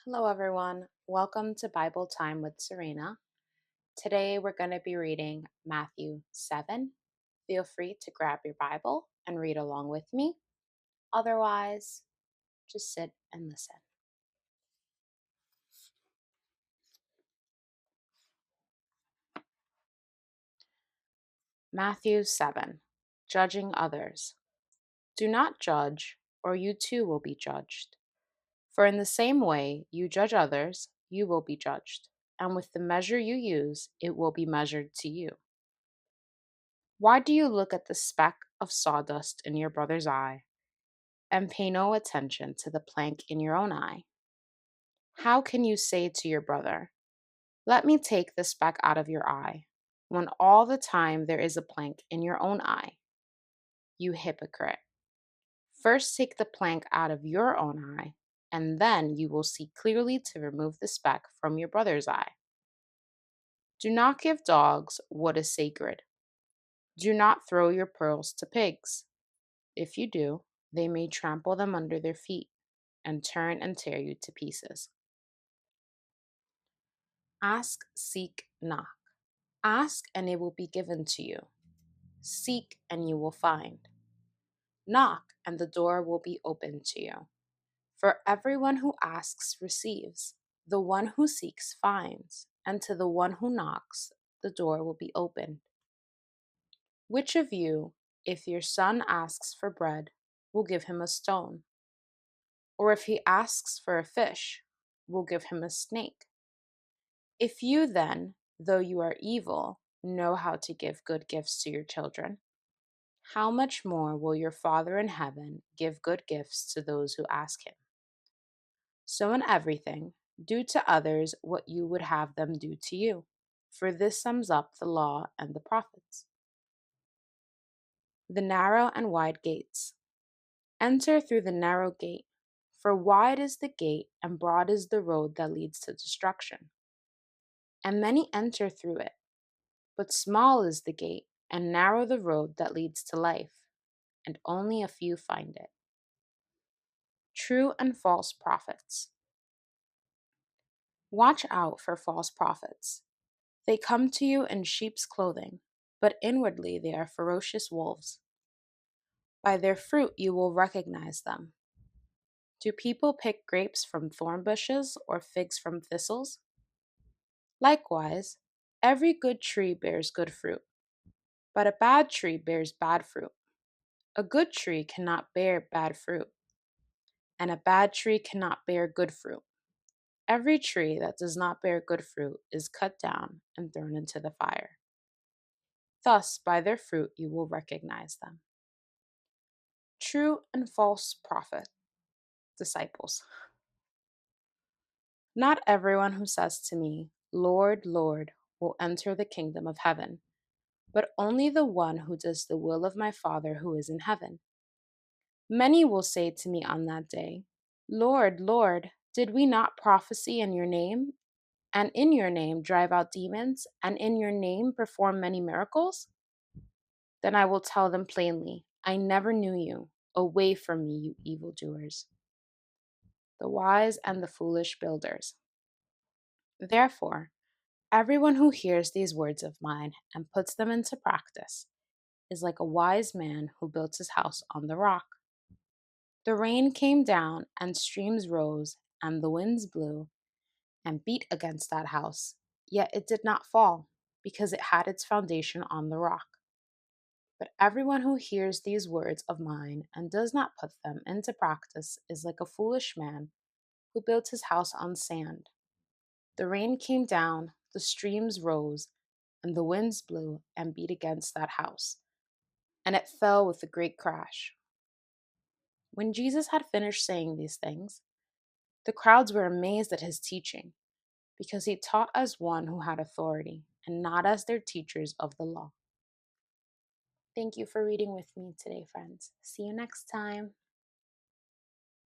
Hello, everyone. Welcome to Bible Time with Sarinna. Today we're going to be reading Matthew 7. Feel free to grab your Bible and read along with me. Otherwise, just sit and listen. Matthew 7. Judging others. Do not judge, or you too will be judged. For in the same way you judge others, you will be judged, and with the measure you use, it will be measured to you. Why do you look at the speck of sawdust in your brother's eye and pay no attention to the plank in your own eye? How can you say to your brother, "Let me take the speck out of your eye," when all the time there is a plank in your own eye? You hypocrite. First take the plank out of your own eye, and then you will see clearly to remove the speck from your brother's eye. Do not give dogs what is sacred. Do not throw your pearls to pigs. If you do, they may trample them under their feet and turn and tear you to pieces. Ask, seek, knock. Ask, and it will be given to you. Seek, and you will find. Knock, and the door will be opened to you. For everyone who asks receives, the one who seeks finds, and to the one who knocks, the door will be opened. Which of you, if your son asks for bread, will give him a stone? Or if he asks for a fish, will give him a snake? If you then, though you are evil, know how to give good gifts to your children, how much more will your Father in heaven give good gifts to those who ask him? So in everything, do to others what you would have them do to you, for this sums up the law and the prophets. The narrow and wide gates. Enter through the narrow gate, for wide is the gate and broad is the road that leads to destruction, and many enter through it. But small is the gate and narrow the road that leads to life, and only a few find it. True and false prophets. Watch out for false prophets. They come to you in sheep's clothing, but inwardly they are ferocious wolves. By their fruit you will recognize them. Do people pick grapes from thorn bushes or figs from thistles? Likewise, every good tree bears good fruit, but a bad tree bears bad fruit. A good tree cannot bear bad fruit, and a bad tree cannot bear good fruit. Every tree that does not bear good fruit is cut down and thrown into the fire. Thus, by their fruit you will recognize them. True and false prophet, disciples. Not everyone who says to me, "Lord, Lord," will enter the kingdom of heaven, but only the one who does the will of my Father who is in heaven. Many will say to me on that day, "Lord, Lord, did we not prophesy in your name, and in your name drive out demons, and in your name perform many miracles?" Then I will tell them plainly, "I never knew you. Away from me, you evildoers." The wise and the foolish builders. Therefore, everyone who hears these words of mine and puts them into practice is like a wise man who built his house on the rock. The rain came down, and streams rose, and the winds blew and beat against that house, yet it did not fall, because it had its foundation on the rock. But everyone who hears these words of mine and does not put them into practice is like a foolish man who built his house on sand. The rain came down, the streams rose, and the winds blew and beat against that house, and it fell with a great crash. When Jesus had finished saying these things, the crowds were amazed at his teaching, because he taught as one who had authority, and not as their teachers of the law. Thank you for reading with me today, friends. See you next time.